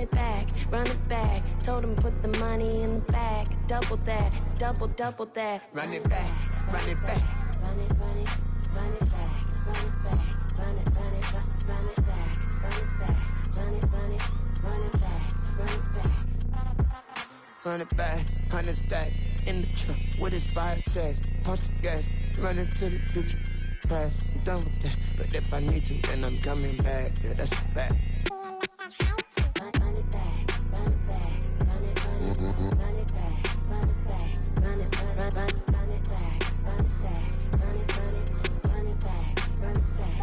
it back, run it back. Told him put the money in the bag. Double that, double that. Run it back, run it back. Run it, run it, run it back, run it back, run it, run it, run it back, run it back, run it, run it, run it back, run it back. Run it back, 100 stack in the truck with expired tag. Punch the gas, run into the future. Past, I'm done with that. But if I need to, then I'm coming back. Yeah, that's a fact. Run it back, run it back, run it, run it, run it back, run it back, run it, run it back, run it back, run it, run it, run it back, run it back.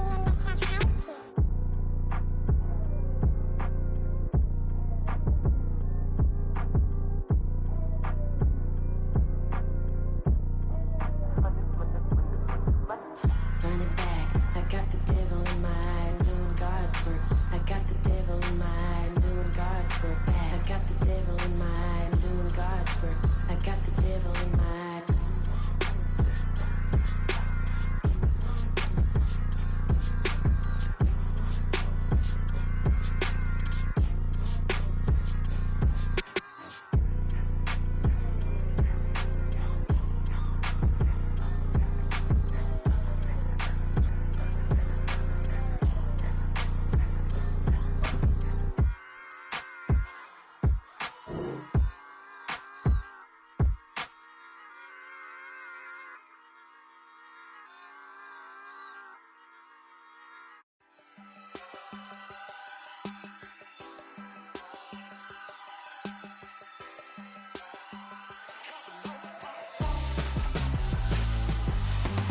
Run it back, I got the devil in my eye and doing God's work. I got the devil in my eye and doing God's work. I got the devil in my eye and doing God's work. I got the devil in my eye.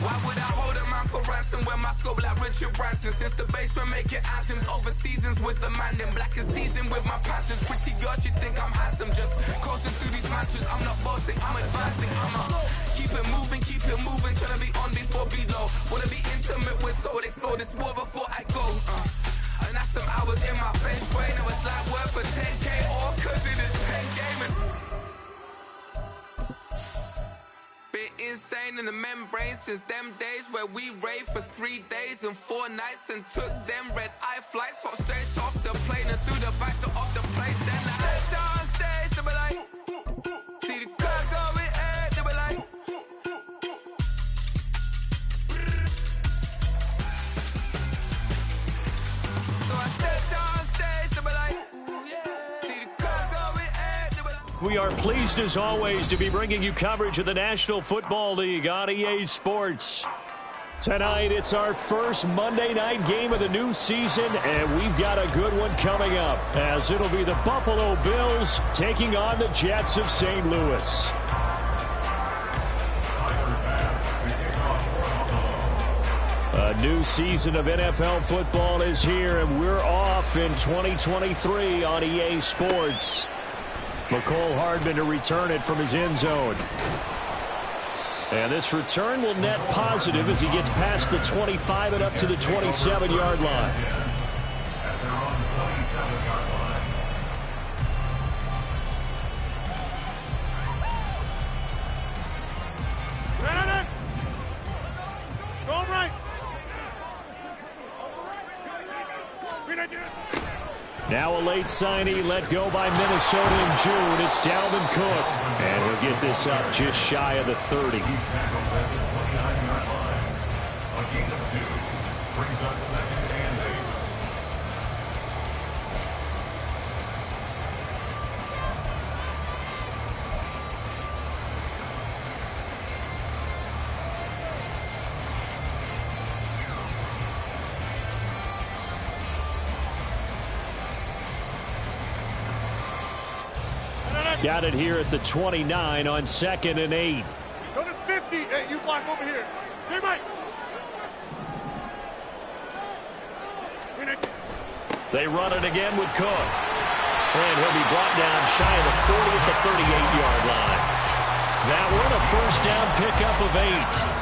Why would I hold a man for ransom when my scope like Richard Branson? Since the basement making anthems over seasons with the man in black is teasing with my passions. Pretty girl, she think I'm handsome. Just coasting through these mansions. I'm not bossing, I'm advancing. Keep it moving, trying to be on before below. Wanna be intimate with soul, explore this war before I go. And that's some hours in my bench way. Now it's like work for 10K or cause it is pen gaming. Insane in the membrane since them days where we raved for 3 days and 4 nights and took them red-eye flights, hot straight off the plane and through the back door of the place. Then I stepped on stage, they were like, see the crowd going air, they were like, so I stepped on stage, they were like, ooh yeah, see the crowd going air, they were like. We are pleased as always to be bringing you coverage of the National Football League on EA Sports. Tonight it's our first Monday night game of the new season, and we've got a good one coming up as it'll be the Buffalo Bills taking on the Jets of St. Louis. A new season of NFL football is here, and we're off in 2023 on EA Sports. McCole Hardman to return it from his end zone. And this return will net positive as he gets past the 25 and up to the 27-yard line. Go right. Now a late signee let go by Minnesota in June. It's Dalvin Cook. And he'll get this up just shy of the 30. Got it here at the 29 on 2nd and 8. Go to 50. Hey, you block over here. Stay right. They run it again with Cook. And he'll be brought down shy of the 40 at the 38-yard line. That one a first down pickup of 8.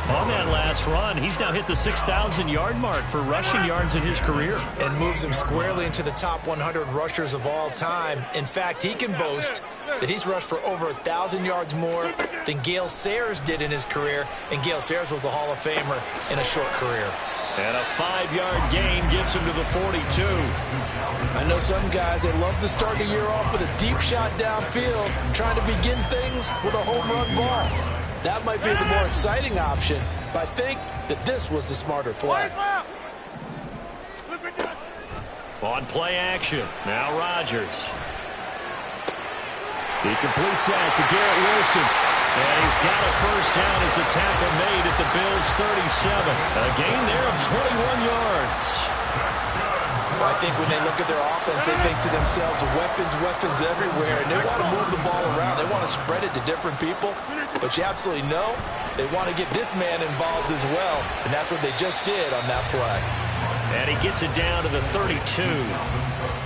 On that last run, he's now hit the 6,000-yard mark for rushing yards in his career. And moves him squarely into the top 100 rushers of all time. In fact, he can boast that he's rushed for over 1,000 yards more than Gale Sayers did in his career. And Gale Sayers was a Hall of Famer in a short career. And a 5-yard gain gets him to the 42. I know some guys, they love to start the year off with a deep shot downfield, trying to begin things with a home run ball. That might be the more exciting option, but I think that this was the smarter play. On play action, now Rodgers. He completes that to Garrett Wilson. And he's got a first down as the tackle made at the Bills' 37. A gain there of 21 yards. I think when they look at their offense, they think to themselves, weapons everywhere, and they want to move the ball around. They want to spread it to different people, but you absolutely know they want to get this man involved as well, and that's what they just did on that play. And he gets it down to the 32.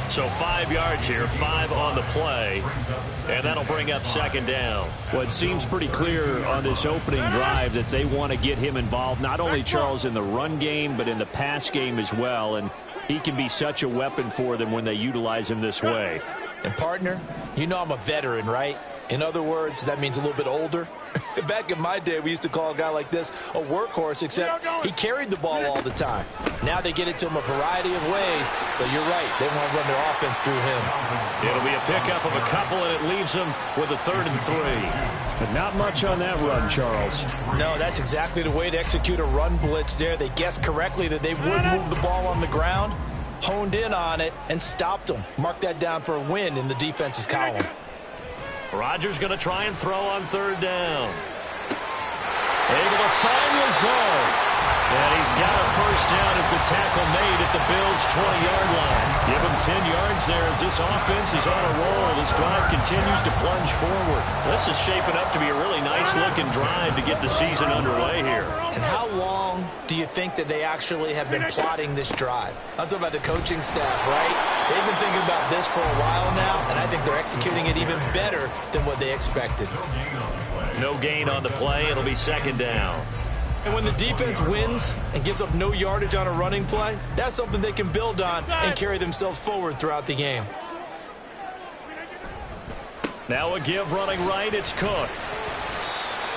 So 5 yards here, 5 on the play, and that'll bring up second down. Well, it seems pretty clear on this opening drive that they want to get him involved, not only, Charles, in the run game, but in the pass game as well, and he can be such a weapon for them when they utilize him this way. And, partner, you know I'm a veteran, right? In other words, that means a little bit older. Back in my day, we used to call a guy like this a workhorse, except he carried the ball all the time. Now they get it to him a variety of ways, but you're right, they want to run their offense through him. It'll be a pickup of a couple, and it leaves them with a 3rd and 3. But not much on that run, Charles. No, that's exactly the way to execute a run blitz there. They guessed correctly that they would move the ball on the ground, honed in on it, and stopped them. Mark that down for a win in the defense's column. Rodgers going to try and throw on 3rd down. Able to find Lazard. And he's got a first down as the tackle made at the Bills' 20-yard line. Give him 10 yards there as this offense is on a roll. This drive continues to plunge forward. This is shaping up to be a really nice-looking drive to get the season underway here. And how long do you think that they actually have been plotting this drive? I'm talking about the coaching staff, right? They've been thinking about this for a while now, and I think they're executing it even better than what they expected. No gain on the play. It'll be second down. And when the defense wins and gives up no yardage on a running play, that's something they can build on and carry themselves forward throughout the game. Now a give running right. It's Cook.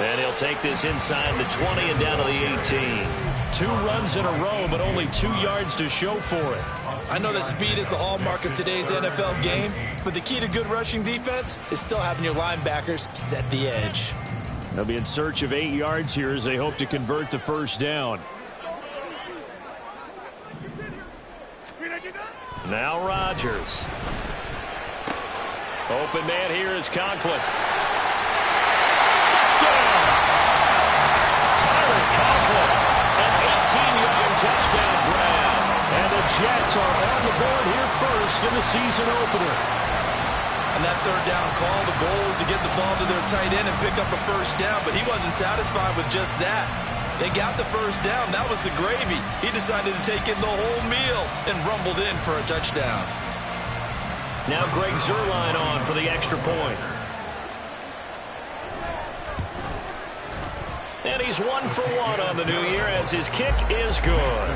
And he'll take this inside the 20 and down to the 18. 2 runs in a row, but only 2 yards to show for it. I know that speed is the hallmark of today's NFL game, but the key to good rushing defense is still having your linebackers set the edge. They'll be in search of 8 yards here as they hope to convert the first down. Now Rodgers. Open man here is Conklin. Touchdown! Tyler Conklin, an 18-yard touchdown grab. And the Jets are on the board here first in the season opener. On that 3rd down call, the goal was to get the ball to their tight end and pick up a first down, but he wasn't satisfied with just that. They got the first down. That was the gravy. He decided to take in the whole meal and rumbled in for a touchdown. Now Greg Zuerlein on for the extra point. And he's 1 for 1 on the new year as his kick is good.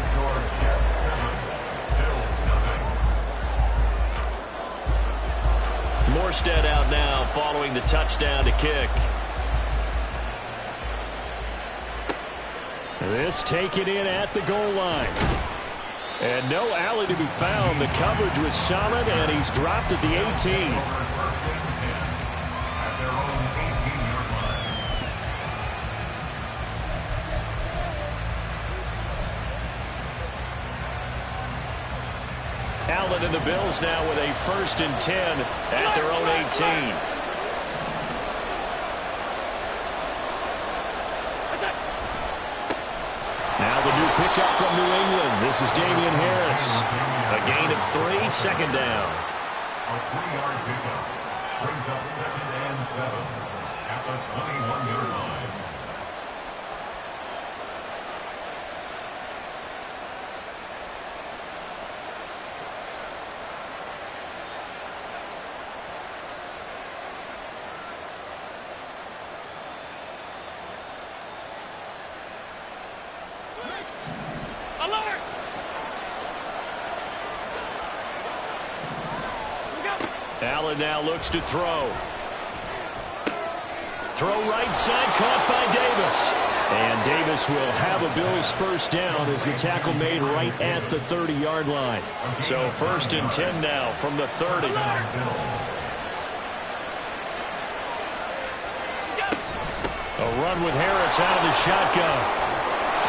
Morstead out now following the touchdown to kick. This taken in at the goal line. And no alley to be found. The coverage was solid, and he's dropped at the 18. Allen and the Bills now with a 1st and 10 at their own 18. Now the new pickup from New England. This is Damian Harris. A gain of 3, second down. A 3-yard pickup brings up 2nd and 7 at the 21-yard line. Allen now looks to throw. Throw right side, caught by Davis. And Davis will have a Bills first down as the tackle made right at the 30-yard line. So 1st and 10 now from the 30. A run with Harris out of the shotgun.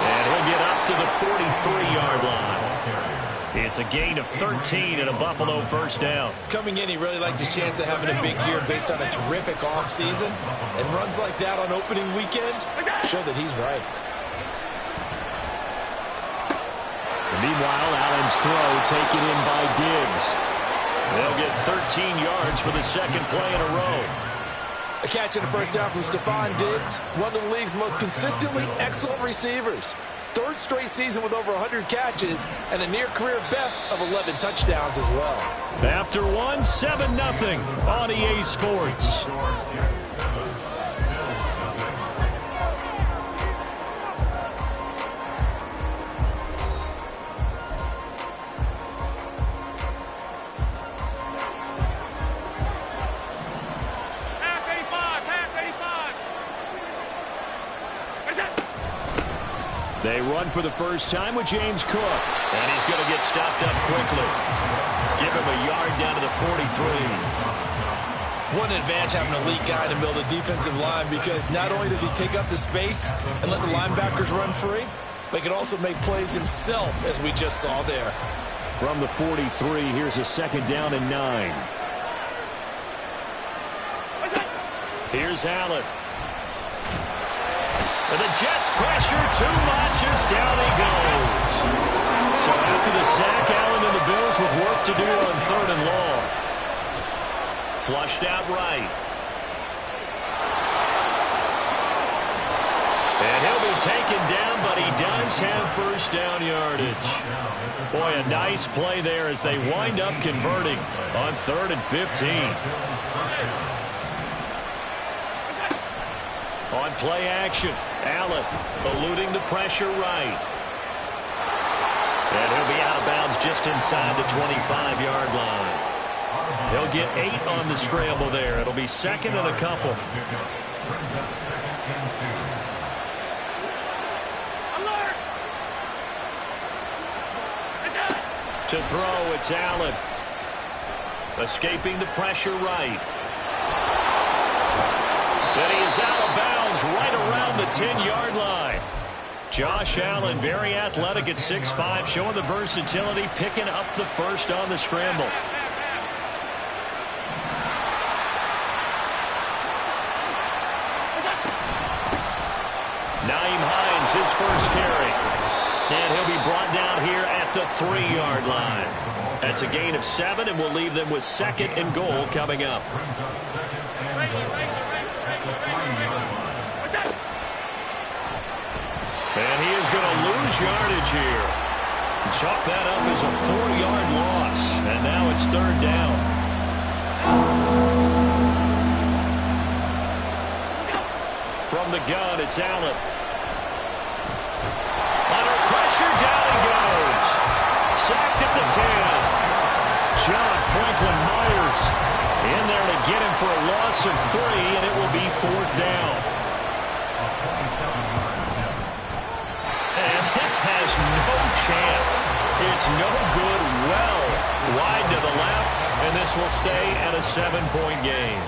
And he'll get up to the 43-yard line. It's a gain of 13 and a Buffalo first down. Coming in, he really liked his chance of having a big year based on a terrific offseason. And runs like that on opening weekend show that he's right. Meanwhile, Allen's throw taken in by Diggs. They'll get 13 yards for the second play in a row. A catch and a first down from Stephon Diggs, one of the league's most consistently excellent receivers. 3rd straight season with over 100 catches and a near-career best of 11 touchdowns as well. After one, 7-0 on EA Sports. They run for the first time with James Cook. And he's going to get stopped up quickly. Give him a yard down to the 43. What an advantage having an elite guy in the middle of the defensive line, because not only does he take up the space and let the linebackers run free, but he can also make plays himself, as we just saw there. From the 43, here's a 2nd down and 9. Here's Allen. And the Jets pressure too much as down he goes. So after the sack, Allen and the Bills with work to do on 3rd and long. Flushed out right. And he'll be taken down, but he does have first down yardage. Boy, a nice play there as they wind up converting on 3rd and 15. On play action, Allen eluding the pressure right. And he'll be out of bounds just inside the 25-yard line. He'll get 8 on the scramble there. It'll be 2nd and a couple. To throw, it's Allen. Escaping the pressure right. Then he is out of bounds right around the 10-yard line. Josh Allen, very athletic at 6'5", showing the versatility, picking up the first on the scramble. Nyheim Hines, his first carry. And he'll be brought down here at the 3-yard line. That's a gain of 7, and we'll leave them with 2nd and goal coming up. And he is going to lose yardage here. Chalk that up as a 4-yard loss. And now it's 3rd down. From the gun, it's Allen. Under pressure, down he goes. Sacked at the 10. John Franklin Myers in there to get him for a loss of 3, and it will be 4th down. And this has no chance. It's no good, well wide to the left, and this will stay at a 7-point game.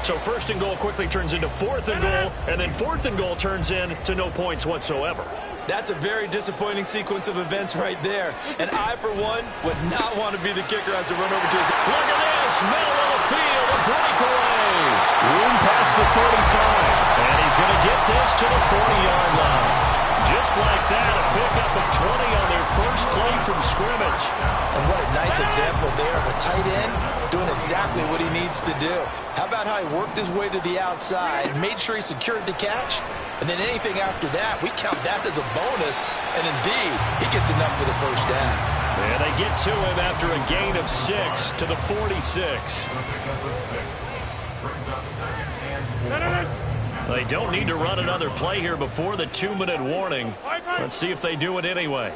So 1st and goal quickly turns into 4th and goal, and then 4th and goal turns into no points whatsoever. That's a very disappointing sequence of events right there. And I, for one, would not want to be the kicker as to run over to his... Look at this, middle of the field, a breakaway. Room past the 45, and he's going to get this to the 40-yard line. Just like that, a pickup of 20 on their first play from scrimmage. And what a nice example there of a tight end doing exactly what he needs to do. How about how he worked his way to the outside, made sure he secured the catch, and then anything after that, we count that as a bonus. And indeed, he gets enough for the first down. And they get to him after a gain of 6 to the 46. They don't need to run another play here before the 2-minute warning. Let's see if they do it anyway.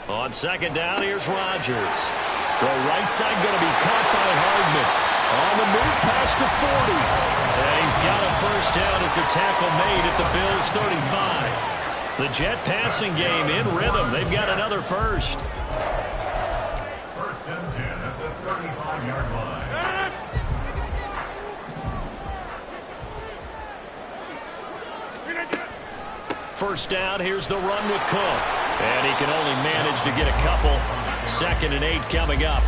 On 2nd down, here's Rodgers. Throw right side, going to be caught by Hardman. On the move past the 40. And he's got a first down as a tackle made at the Bills' 35. The Jet passing game in rhythm. They've got another first. First and 10 at the 35-yard line. First down, here's the run with Cook. And he can only manage to get a couple. 2nd and 8 coming up.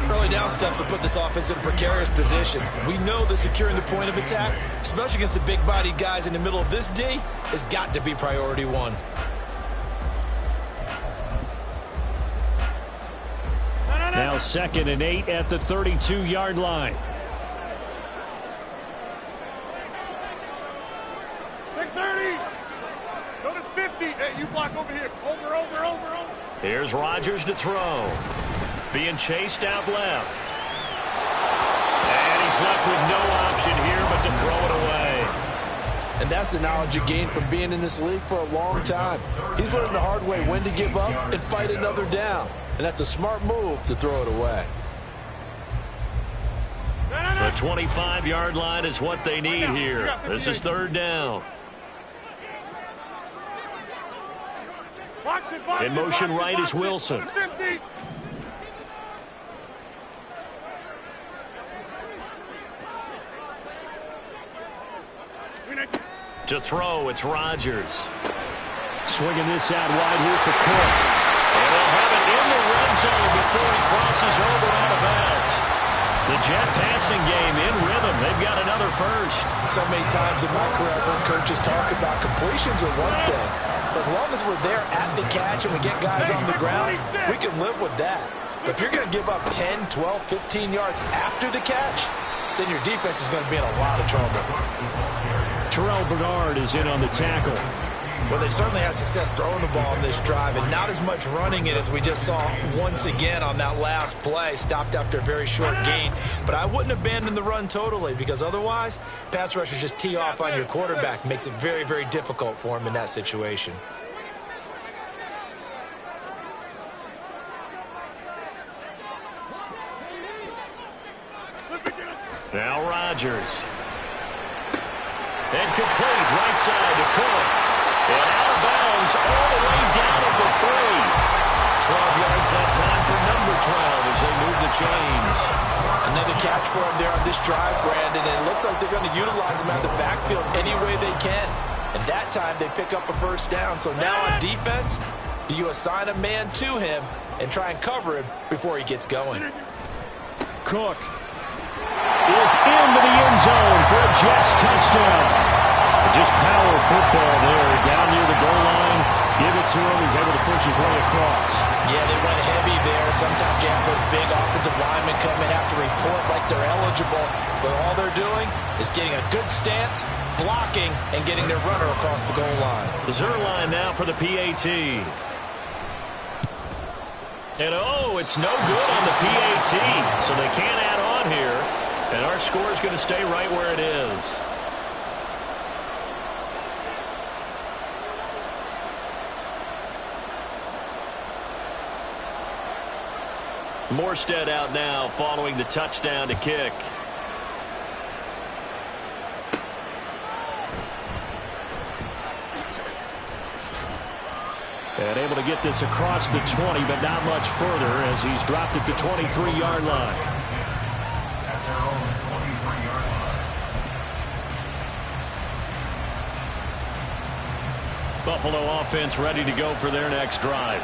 Early down stuff will put this offense in a precarious position. We know that securing the point of attack, especially against the big-bodied guys in the middle of this D, has got to be priority one. Now 2nd and 8 at the 32-yard line. 630. Go to 50. Hey, you block over here. Over. Here's Rodgers to throw. Being chased out left. And he's left with no option here but to throw it away. And that's the knowledge you gain from being in this league for a long time. He's learned the hard way when to give up and fight another down. And that's a smart move to throw it away. The 25-yard line is what they need here. This is 3rd down. In motion right is Wilson. To throw, it's Rodgers. Swinging this out wide here for Cook. And they'll have it in the red zone before he crosses over out of bounds. The Jet passing game in rhythm. They've got another first. So many times in my career, I've heard coaches talk about completions are one thing. As long as we're there at the catch and we get guys on the ground, we can live with that. But if you're going to give up 10, 12, 15 yards after the catch, then your defense is going to be in a lot of trouble. Terrell Bernard is in on the tackle. Well, they certainly had success throwing the ball in this drive and not as much running it as we just saw once again on that last play. Stopped after a very short gain. But I wouldn't abandon the run totally because otherwise, pass rushers just tee off on your quarterback. Makes it very, very difficult for him in that situation. Now Rodgers. And complete right side to Cook. And out of bounds all the way down at the 3. 12 yards that time for number 12 as they move the chains. Another catch for him there on this drive, Brandon. And it looks like they're going to utilize him out of the backfield any way they can. And that time they pick up a first down. So now on defense, do you assign a man to him and try and cover him before he gets going? Cook is into the end zone for a Jets touchdown. Just power football there down near the goal line. Give it to him. He's able to push his way across. Yeah, they went heavy there. Sometimes you have those big offensive linemen come in, have to report like they're eligible. But all they're doing is getting a good stance, blocking, and getting their runner across the goal line. The Zerline now for the PAT. And oh, it's no good on the PAT. So they can't add on here. And our score is going to stay right where it is. Morstead out now following the touchdown to kick. And able to get this across the 20, but not much further as he's dropped it to 23-yard line. At their own 23-yard line. Buffalo offense ready to go for their next drive.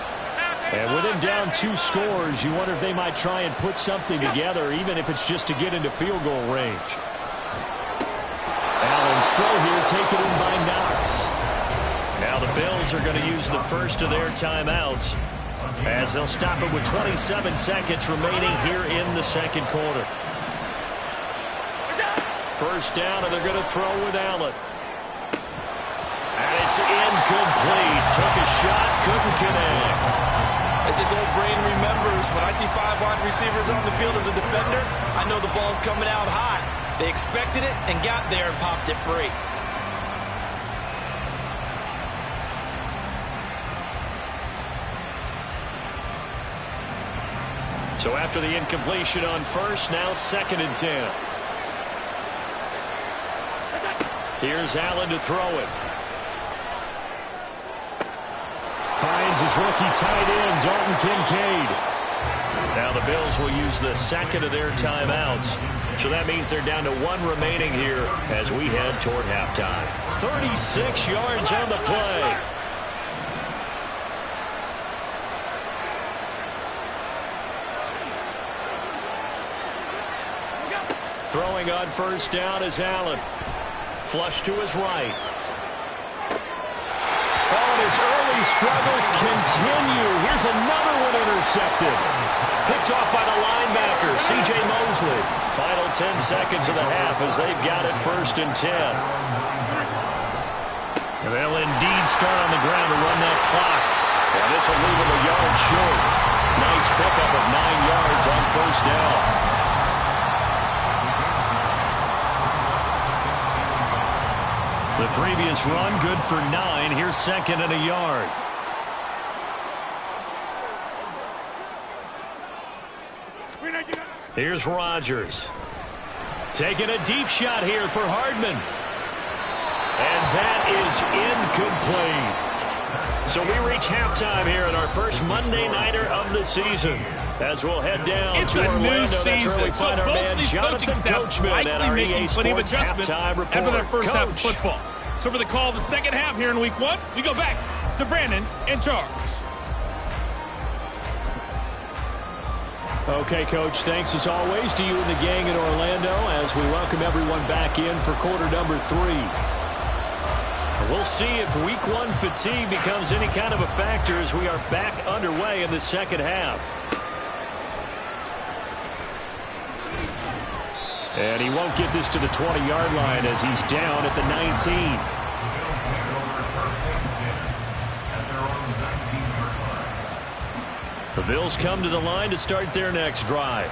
And with him down 2 scores, you wonder if they might try and put something together, even if it's just to get into field goal range. Allen's throw here taken in by Knox. Now the Bills are going to use the first of their timeouts as they'll stop it with 27 seconds remaining here in the second quarter. First down, and they're going to throw with Allen. And it's incomplete. Took a shot, couldn't connect. As his old brain remembers, when I see 5 wide receivers on the field as a defender, I know the ball's coming out high. They expected it and got there and popped it free. So after the incompletion on first, now 2nd and 10. Here's Allen to throw it. Finds his rookie tight end, Dalton Kincaid. Now the Bills will use the 2nd of their timeouts. So that means they're down to 1 remaining here as we head toward halftime. 36 yards on the play. Throwing on first down is Allen. Flush to his right. Oh, and his early struggles continue. Here's another one intercepted. Picked off by the linebacker, C.J. Mosley. Final 10 seconds of the half as they've got it 1st and 10. They'll indeed start on the ground to run that clock. And this will leave him a yard short. Nice pickup of 9 yards on first down. The previous run good for 9. Here's 2nd and a yard. Here's Rodgers. Taking a deep shot here for Hardman. And that is incomplete. So we reach halftime here in our first Monday Nighter of the season. As we'll head down it's to a Orlando, new season. that's where we find our man Jonathan Coachman at our EA Sports halftime report. After their first half of football. So for the call of the second half here in week 1, we go back to Brandon in charge. Okay, Coach, thanks as always to you and the gang in Orlando as we welcome everyone back in for quarter number 3. We'll see if week 1 fatigue becomes any kind of a factor as we are back underway in the second half. And he won't get this to the 20-yard line as he's down at the 19. The Bills come to the line to start their next drive.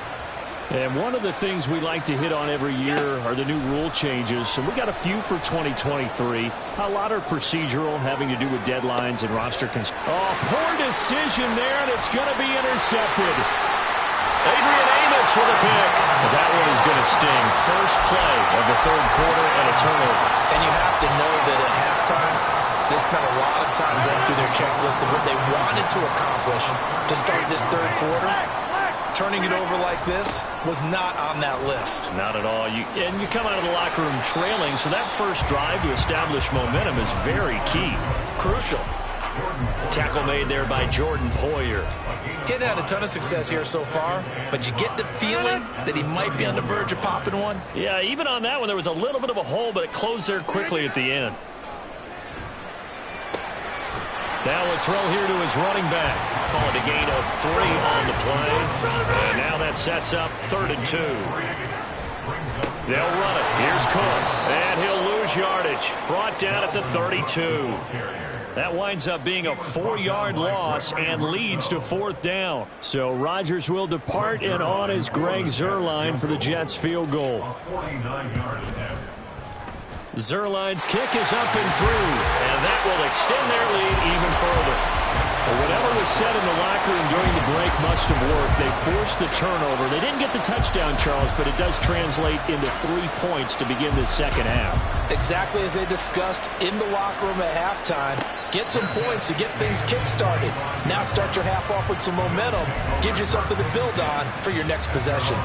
And one of the things we like to hit on every year are the new rule changes. And we got a few for 2023. A lot are procedural, having to do with deadlines and roster construction. Oh, poor decision there, and it's going to be intercepted. Adrian Amos with a pick. That one is going to sting. First play of the 3rd quarter and a turnover. And you have to know that at halftime, they spent a lot of time going through their checklist of what they wanted to accomplish to start this 3rd quarter. Turning it over like this was not on that list. Not at all. And you come out of the locker room trailing, so that first drive to establish momentum is very key. Crucial. Tackle made there by Jordan Poyer. Getting had a ton of success here so far, but you get the feeling that he might be on the verge of popping one. Yeah, even on that one, there was a little bit of a hole, but it closed there quickly at the end. Now a throw here to his running back. Call it a gain of 3 on the play. And now that sets up 3rd and 2. They'll run it. Here's Cook. And he'll lose yardage. Brought down at the 32. That winds up being a 4-yard loss and leads to 4th down. So Rodgers will depart, and on is Greg Zuerlein for the Jets field goal. Zuerlein's kick is up and through, and that will extend their lead even further. But whatever was said in the locker room during the break must have worked. They forced the turnover. They didn't get the touchdown, Charles, but it does translate into 3 points to begin this second half. Exactly as they discussed in the locker room at halftime. Get some points to get things kick-started. Now start your half off with some momentum. Gives you something to build on for your next possession.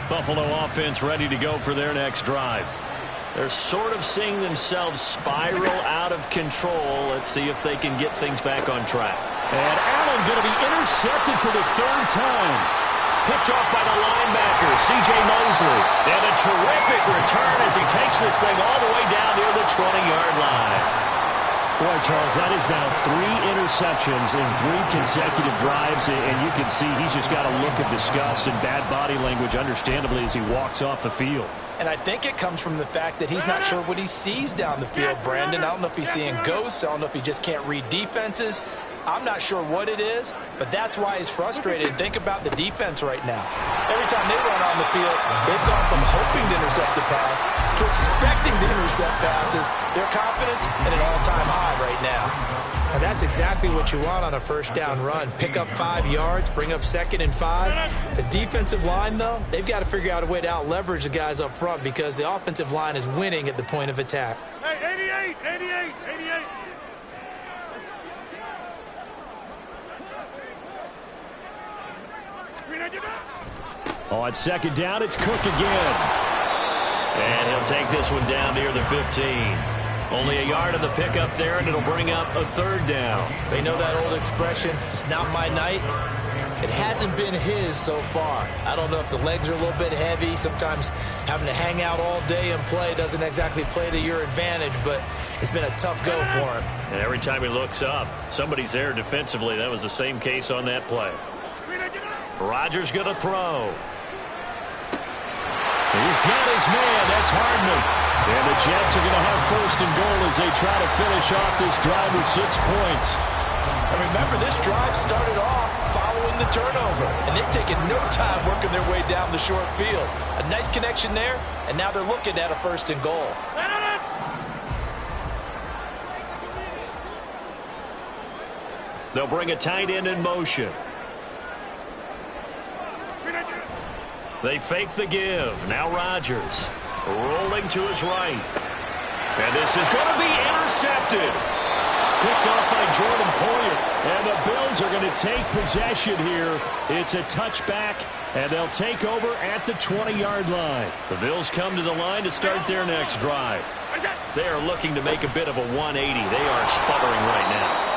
Buffalo offense ready to go for their next drive. They're sort of seeing themselves spiral out of control. Let's see if they can get things back on track. And Allen going to be intercepted for the 3rd time. Picked off by the linebacker, C.J. Mosley. And a terrific return as he takes this thing all the way down near the 20-yard line. Boy, Charles, that is now 3 interceptions in 3 consecutive drives, and you can see he's just got a look of disgust and bad body language, understandably, as he walks off the field. And I think it comes from the fact that he's not sure what he sees down the field, Brandon. I don't know if he's seeing ghosts. I don't know if he just can't read defenses. I'm not sure what it is, but that's why he's frustrated. Think about the defense right now. Every time they run on the field, they've gone from hoping to intercept a pass to expecting to intercept passes. Their confidence at an all-time high right now. And that's exactly what you want on a first down run. Pick up 5 yards, bring up 2nd and 5. The defensive line, though, they've got to figure out a way to out-leverage the guys up front because the offensive line is winning at the point of attack. Hey, 88. On second down, it's Cook again. And he'll take this one down near the 15. Only a yard of the pickup there, and it'll bring up a 3rd down. They know that old expression, it's not my night. It hasn't been his so far. I don't know if the legs are a little bit heavy. Sometimes having to hang out all day and play doesn't exactly play to your advantage, but it's been a tough go for him. And every time he looks up, somebody's there defensively. That was the same case on that play. Rodgers going to throw. He's got his man. That's Hardman. And the Jets are going to have 1st and goal as they try to finish off this drive with 6 points. And remember, this drive started off following the turnover. And they've taken no time working their way down the short field. A nice connection there, and now they're looking at a 1st and goal. They'll bring a tight end in motion. They fake the give. Now Rodgers rolling to his right. And this is going to be intercepted. Picked off by Jordan Poyer. And the Bills are going to take possession here. It's a touchback, and they'll take over at the 20-yard line. The Bills come to the line to start their next drive. They are looking to make a bit of a 180. They are sputtering right now.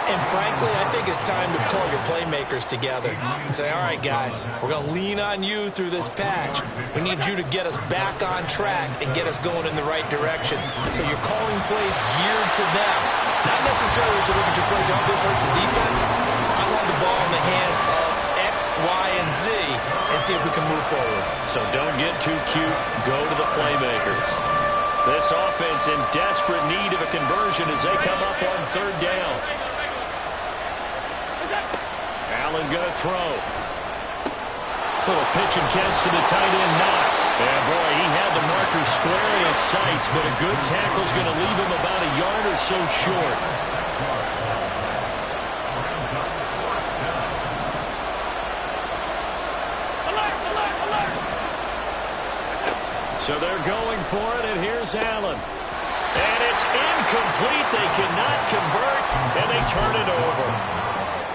And frankly, I think it's time to call your playmakers together and say, all right, guys, we're going to lean on you through this patch. We need you to get us back on track and get us going in the right direction. So you're calling plays geared to them. Not necessarily to look at your plays, oh, this hurts the defense. I want the ball in the hands of X, Y, and Z and see if we can move forward. So don't get too cute. Go to the playmakers. This offense in desperate need of a conversion as they come up on 3rd down. Allen going to throw. Little pitch and catch to the tight end, Knox. And boy, he had the marker square in his sights, but a good tackle's going to leave him about a yard or so short. So they're going for it, and here's Allen. And it's incomplete. They cannot convert, and they turn it over.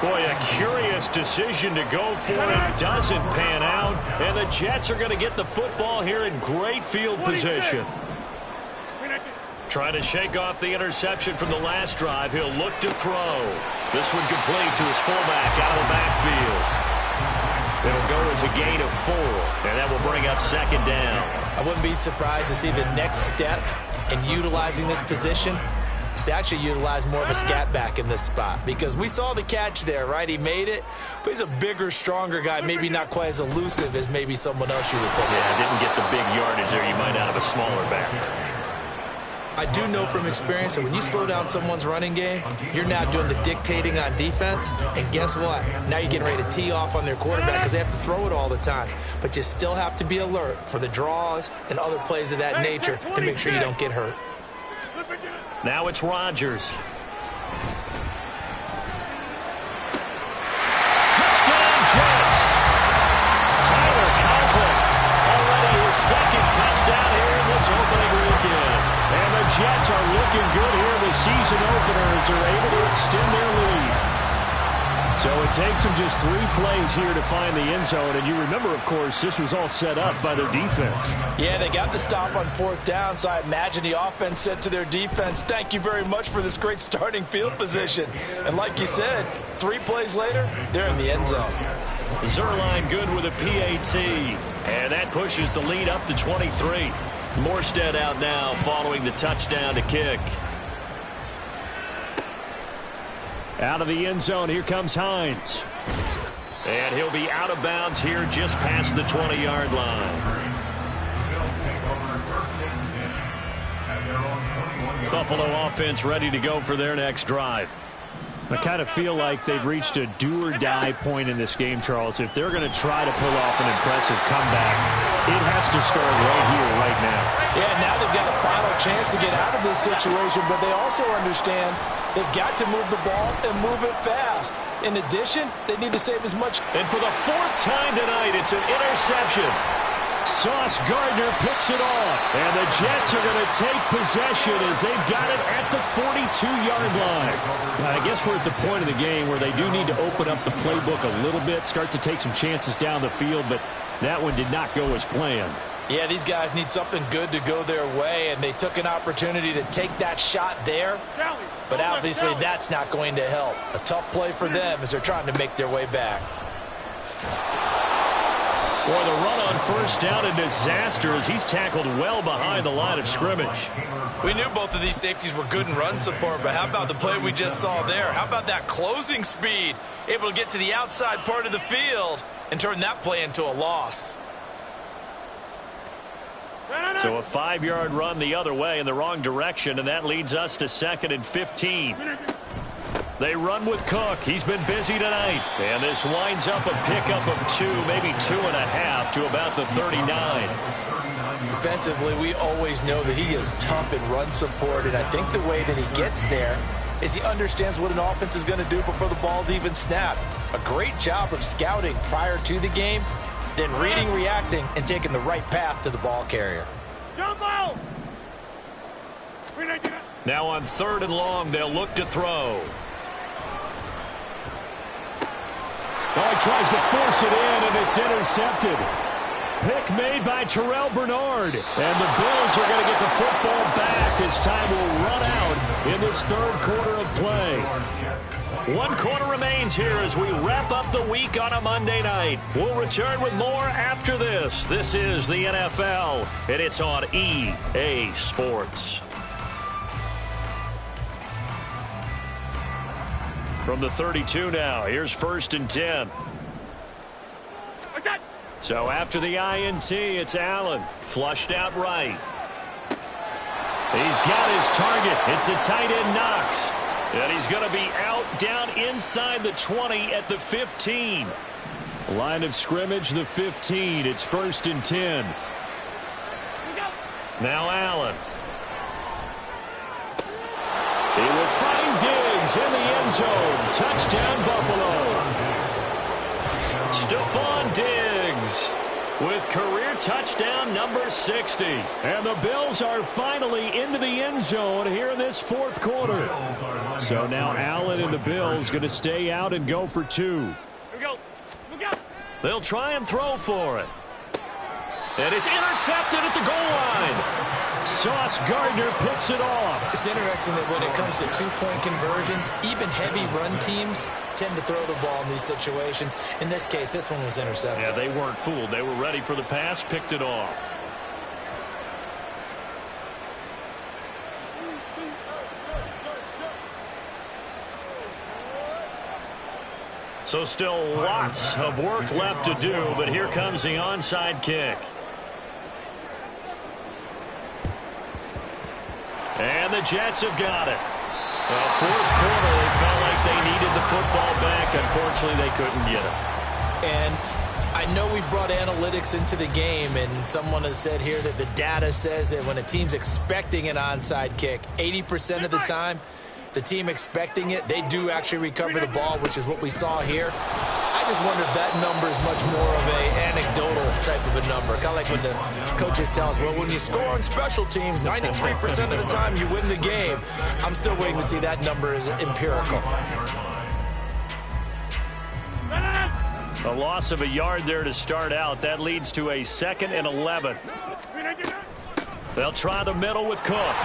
Boy, a curious decision to go for it. Doesn't pan out. And the Jets are going to get the football here in great field position. Trying to shake off the interception from the last drive. He'll look to throw. This one complete to his fullback out of the backfield. It'll go as a gain of 4. And that will bring up 2nd down. I wouldn't be surprised to see the next step in utilizing this position is to actually utilize more of a scat back in this spot, because we saw the catch there, right? He made it, but he's a bigger, stronger guy, maybe not quite as elusive as maybe someone else you would think. Yeah, didn't get the big yardage there you might out of a smaller back. I do know from experience that when you slow down someone's running game, you're now doing the dictating on defense, and guess what? Now you're getting ready to tee off on their quarterback because they have to throw it all the time. But you still have to be alert for the draws and other plays of that nature to make sure you don't get hurt. Now it's Rodgers. Touchdown, Jets. Tyler Conklin already his 2nd touchdown here in this opening weekend. And the Jets are looking good here in the season opener as they're able to extend their lead. So it takes them just 3 plays here to find the end zone. And you remember, of course, this was all set up by their defense. Yeah, they got the stop on 4th down, so I imagine the offense said to their defense, thank you very much for this great starting field position. And like you said, 3 plays later, they're in the end zone. Zerline good with a PAT. And that pushes the lead up to 23. Morstead out now following the touchdown to kick. Out of the end zone, here comes Hines. And he'll be out of bounds here just past the 20-yard line. Buffalo offense ready to go for their next drive. I kind of feel like they've reached a do-or-die point in this game, Charles. If they're going to try to pull off an impressive comeback, it has to start right here, right now. Yeah, now they've got a final chance to get out of this situation, but they also understand they've got to move the ball and move it fast. In addition, they need to save as much. And for the 4th time tonight, it's an interception. Sauce Gardner picks it off, and the Jets are going to take possession as they've got it at the 42-yard line. Now, I guess we're at the point of the game where they do need to open up the playbook a little bit, start to take some chances down the field, but that one did not go as planned. Yeah, these guys need something good to go their way, and they took an opportunity to take that shot there, but obviously that's not going to help. A tough play for them as they're trying to make their way back. Boy, the run on first down, a disaster as he's tackled well behind the line of scrimmage. We knew both of these safeties were good in run support, but how about the play we just saw there? How about that closing speed? Able to get to the outside part of the field and turn that play into a loss. So a 5-yard run the other way in the wrong direction, and that leads us to 2nd and 15. They run with Cook. He's been busy tonight. And this winds up a pickup of 2, maybe 2.5 to about the 39. Defensively, we always know that he is tough in run support, and I think the way that he gets there is he understands what an offense is going to do before the ball's even snapped. A great job of scouting prior to the game, then reading, reacting, and taking the right path to the ball carrier. Jump out! Now on 3rd and long, they'll look to throw. Oh, he tries to force it in, and it's intercepted. Pick made by Terrell Bernard. And the Bills are going to get the football back as time will run out in this 3rd quarter of play. 1 quarter remains here as we wrap up the week on a Monday night. We'll return with more after this. This is the NFL, and it's on EA Sports. From the 32 now, here's 1st and 10. So after the INT, it's Allen. Flushed out right. He's got his target. It's the tight end Knox. And he's going to be out down inside the 20 at the 15. Line of scrimmage, the 15. It's 1st and 10. Now Allen. He will find Diggs in the end zone. Touchdown, Buffalo. Stephon Diggs with career touchdown number 60. And the Bills are finally into the end zone here in this 4th quarter. So now Allen and the Bills going to stay out and go for 2. They'll try and throw for it. And it's intercepted at the goal line. Sauce Gardner picks it off. It's interesting that when it comes to 2-point conversions, even heavy run teams tend to throw the ball in these situations. In this case, this one was intercepted. Yeah, they weren't fooled. They were ready for the pass, picked it off. So still lots of work left to do, but here comes the onside kick. And the Jets have got it. Well, 4th quarter, they felt like they needed the football back. Unfortunately, they couldn't get it. And I know we brought analytics into the game, and someone has said here that the data says that when a team's expecting an onside kick, 80% of the time, the team expecting it, they do actually recover the ball, which is what we saw here. I just wonder if that number is much more of an anecdotal type of a number. Kind of like when the coaches tell us, well, when you score on special teams, 93% of the time you win the game. I'm still waiting to see that number is empirical. A loss of a yard there to start out. That leads to a 2nd and 11. They'll try the middle with Cook.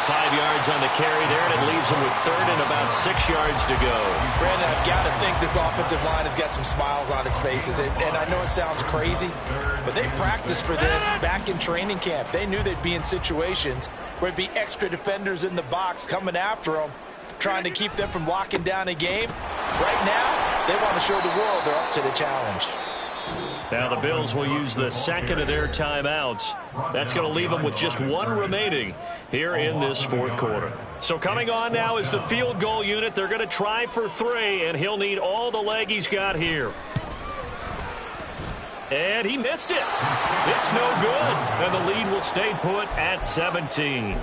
5 yards on the carry there, and it leaves them with 3rd and about 6 yards to go. Brandon, I've got to think this offensive line has got some smiles on its faces. And I know it sounds crazy, but they practiced for this back in training camp. They knew they'd be in situations where it'd be extra defenders in the box coming after them, trying to keep them from locking down a game. Right now, they want to show the world they're up to the challenge. Now the Bills will use the 2nd of their timeouts. That's going to leave them with just 1 remaining here in this 4th quarter. So coming on now is the field goal unit. They're going to try for 3, and he'll need all the leg he's got here. And he missed it. It's no good. And the lead will stay put at 17.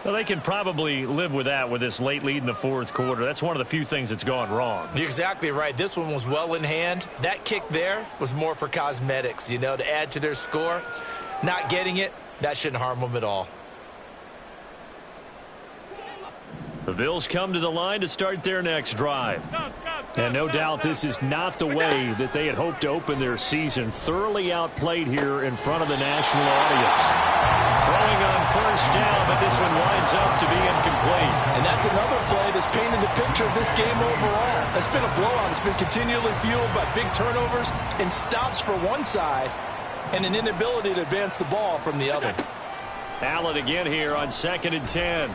Well, they can probably live with that with this late lead in the fourth quarter. That's one of the few things that's gone wrong. You're exactly right. This one was well in hand. That kick there was more for cosmetics, you know, to add to their score. Not getting it, that shouldn't harm them at all. The Bills come to the line to start their next drive. And no doubt this is not the way that they had hoped to open their season. Thoroughly outplayed here in front of the national audience. Throwing on first down, but this one winds up to be incomplete. And that's another play that's painted the picture of this game overall. It's been a blowout. It's been continually fueled by big turnovers and stops for one side and an inability to advance the ball from the other. Allen again here on 2nd and 10.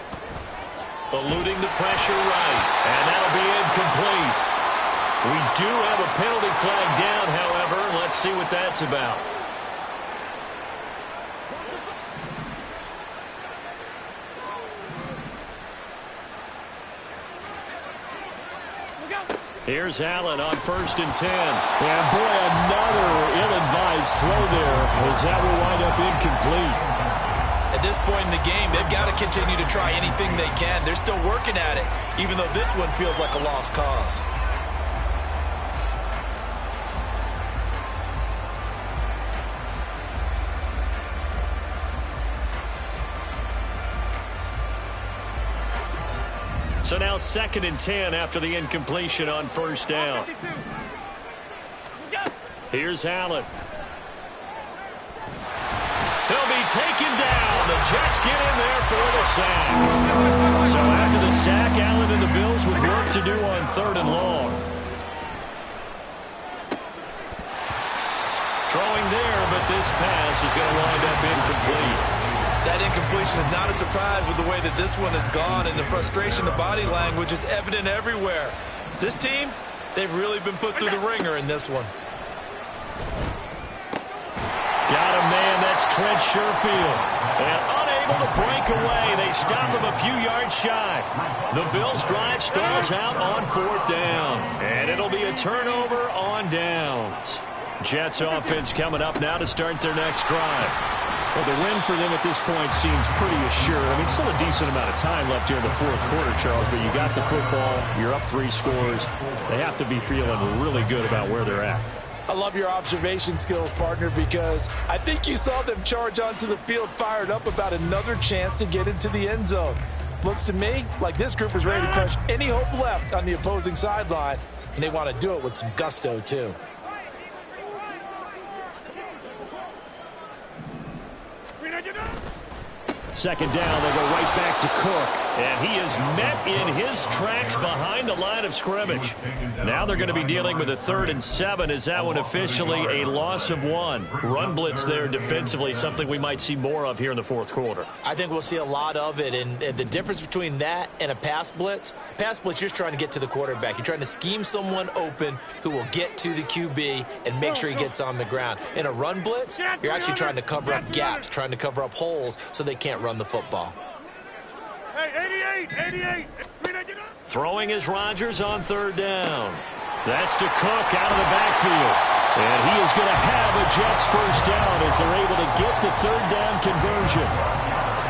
Eluding the pressure right, and that'll be incomplete. We do have a penalty flag down, however. Let's see what that's about. Here's Allen on 1st and 10. And boy, another ill-advised throw there, as that will wind up incomplete. At this point in the game, they've got to continue to try anything they can. They're still working at it, even though this one feels like a lost cause. So now 2nd and 10 after the incompletion on first down. Here's Allen. He'll be taken down. The Jets get in there for the sack. So after the sack, Allen and the Bills with work to do on 3rd and long. Throwing there, but this pass is going to wind up incomplete. That incompletion is not a surprise with the way that this one has gone, and the frustration, the body language is evident everywhere. This team, they've really been put through the ringer in this one. Got a man, that's Trent Sherfield. And unable to break away, they stop him a few yards shy. The Bills drive stalls out on 4th down. And it'll be a turnover on downs. Jets offense coming up now to start their next drive. Well, the win for them at this point seems pretty assured. I mean, still a decent amount of time left here in the fourth quarter, Charles, but you got the football, you're up 3 scores. They have to be feeling really good about where they're at. I love your observation skills, partner, because I think you saw them charge onto the field fired up about another chance to get into the end zone. Looks to me like this group is ready to crush any hope left on the opposing sideline, and they want to do it with some gusto, too. Second down, they go right back to Cook. And he is met in his tracks behind the line of scrimmage. Now they're going to be dealing with a 3rd and 7. Is that one officially a loss of 1? Run blitz there defensively, something we might see more of here in the fourth quarter. I think we'll see a lot of it. And the difference between that and a pass blitz, you're just trying to get to the quarterback. You're trying to scheme someone open who will get to the QB and make sure he gets on the ground. In a run blitz, you're actually trying to cover up gaps, trying to cover up holes so they can't run the football. Hey, 88. Throwing is Rodgers on 3rd down. That's to Cook out of the backfield. And he is going to have a Jets first down as they're able to get the 3rd down conversion.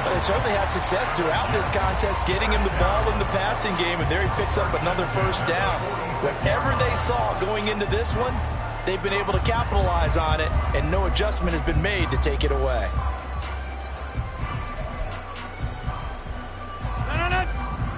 But they certainly had success throughout this contest, getting him the ball in the passing game, and there he picks up another first down. Whatever they saw going into this one, they've been able to capitalize on it, and no adjustment has been made to take it away.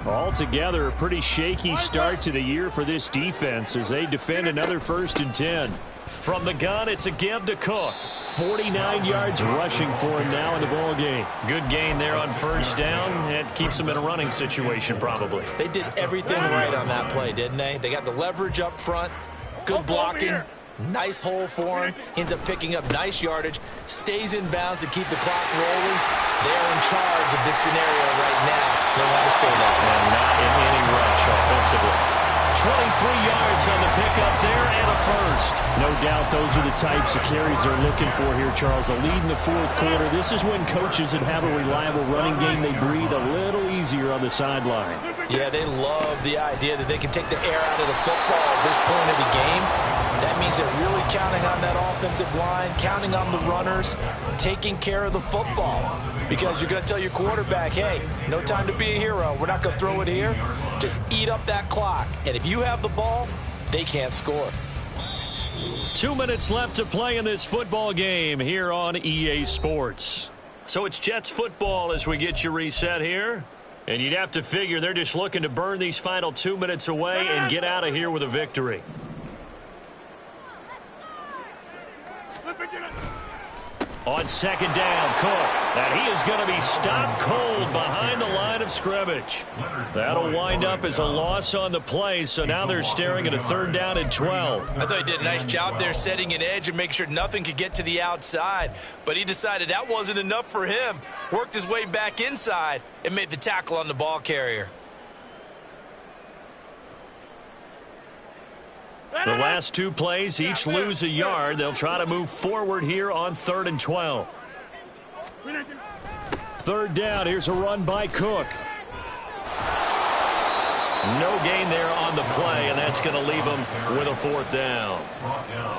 Altogether, a pretty shaky start to the year for this defense as they defend another 1st and 10. From the gun, it's a give to Cook. 49 yards rushing for him now in the ball game. Good gain there on first down. It keeps them in a running situation probably. They did everything right on that play, didn't they? They got the leverage up front, good blocking, nice hole for him. Ends up picking up nice yardage, stays in bounds to keep the clock rolling. They're in charge of this scenario right now. They want to stay there. And not in any rush offensively. yards on the pickup there and a first. No doubt those are the types of carries they're looking for here, Charles. The lead in the fourth quarter. This is when coaches that have a reliable running game, they breathe a little easier on the sideline. Yeah, they love the idea that they can take the air out of the football at this point of the game. That means they're really counting on that offensive line, counting on the runners, taking care of the football. Because you're going to tell your quarterback, hey, no time to be a hero. We're not going to throw it here. Just eat up that clock. And if you have the ball, they can't score. 2 minutes left to play in this football game here on EA Sports. So it's Jets football as we get you reset here. And you'd have to figure they're just looking to burn these final 2 minutes away and get out of here with a victory. On second down, Cook. And he is going to be stopped cold behind the line of scrimmage. That'll wind up as a loss on the play, so now they're staring at a 3rd down and 12. I thought he did a nice job there setting an edge and making sure nothing could get to the outside. But he decided that wasn't enough for him. Worked his way back inside and made the tackle on the ball carrier. The last 2 plays each lose a yard. They'll try to move forward here on 3rd and 12. 3rd down. Here's a run by Cook. No gain there on the play, and that's going to leave him with a 4th down.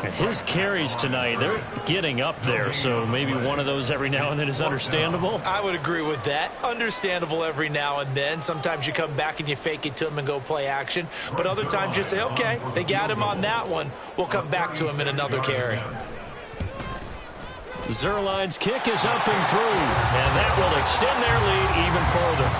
And his carries tonight, they're getting up there, so maybe one of those every now and then is understandable. I would agree with that. Understandable every now and then. Sometimes you come back and you fake it to him and go play action. But other times you say, okay, they got him on that one. We'll come back to him in another carry. Zerline's kick is up and through, and that will extend their lead even further.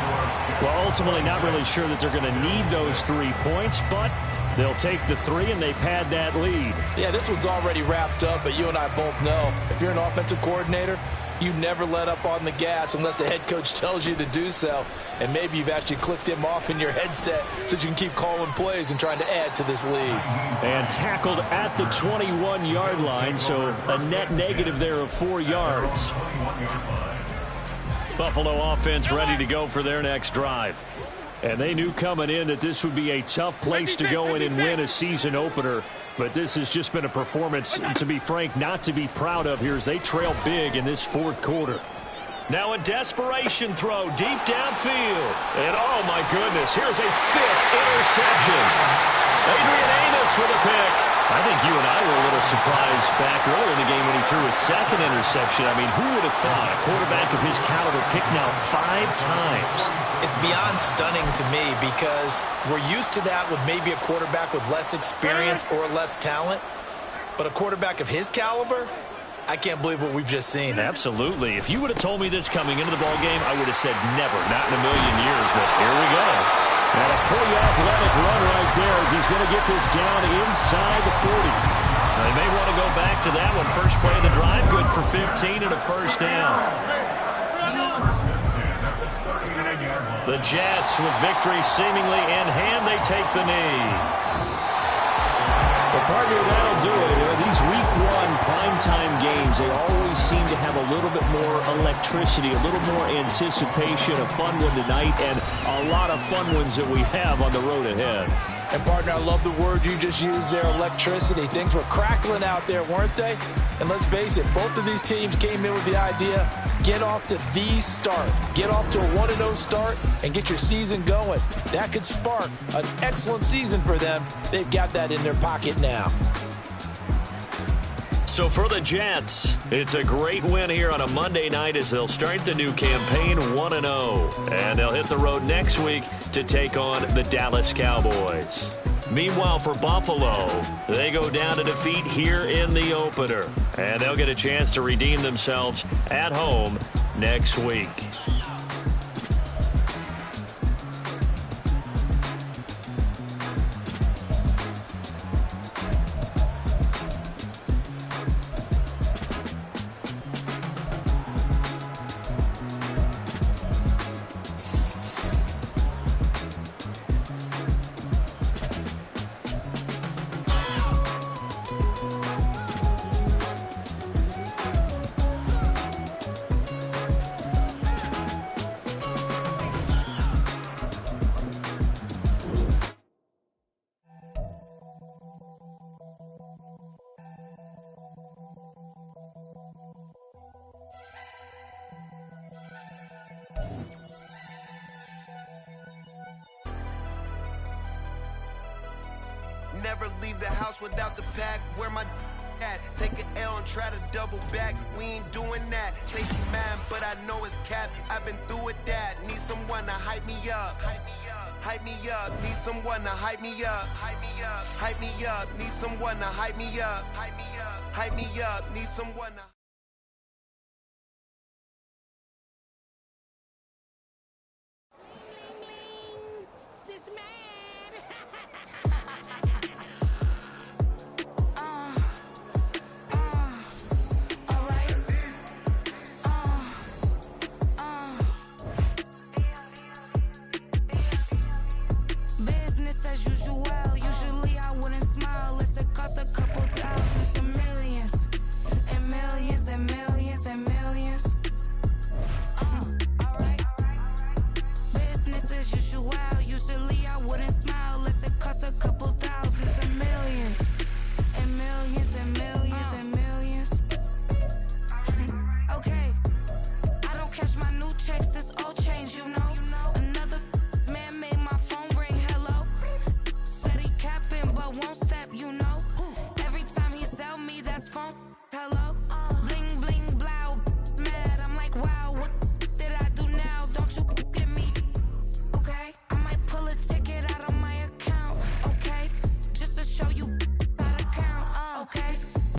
Well, ultimately not really sure that they're going to need those 3 points, but they'll take the 3 and they pad that lead. Yeah, this one's already wrapped up, but you and I both know if you're an offensive coordinator, you never let up on the gas unless the head coach tells you to do so. And maybe you've actually clicked him off in your headset so you can keep calling plays and trying to add to this lead. And tackled at the 21-yard line, so a net negative there of 4 yards. Buffalo offense ready to go for their next drive. And they knew coming in that this would be a tough place to go in and win a season opener. But this has just been a performance, to be frank, not to be proud of here as they trail big in this 4th quarter. Now a desperation throw deep downfield. And oh my goodness, here's a 5th interception. Adrian Amos with a pick. I think you and I were a little surprised back earlier in the game when he threw his 2nd interception. I mean, who would have thought a quarterback of his caliber picked now 5 times? It's beyond stunning to me because we're used to that with maybe a quarterback with less experience or less talent. But a quarterback of his caliber, I can't believe what we've just seen. Absolutely. If you would have told me this coming into the ballgame, I would have said never, not in a million years. But here we go. And a pretty athletic run right there as he's going to get this down inside the 40. They may want to go back to that one. First play of the drive, good for 15 and a 1st down. The Jets, with victory seemingly in hand, they take the knee. But partner, that'll do it. These week 1 primetime games, they always seem to have a little bit more electricity, a little more anticipation. A fun one tonight, and a lot of fun ones that we have on the road ahead. And, partner, I love the word you just used there, electricity. Things were crackling out there, weren't they? And let's face it, both of these teams came in with the idea, get off to the start. Get off to a 1-0 start and get your season going. That could spark an excellent season for them. They've got that in their pocket now. So for the Jets, it's a great win here on a Monday night as they'll start the new campaign 1-0. And they'll hit the road next week to take on the Dallas Cowboys. Meanwhile, for Buffalo, they go down to defeat here in the opener. And they'll get a chance to redeem themselves at home next week. Never leave the house without the pack. Where my at? Take an L and try to double back. We ain't doing that. Say she mad, but I know it's cap. I've been through with that. Need someone to hype me up. Hype me up. Need someone to hype me up. Hype me up. Hype me up. Need someone to hype me up. Hype me up. Hype me up. Need someone to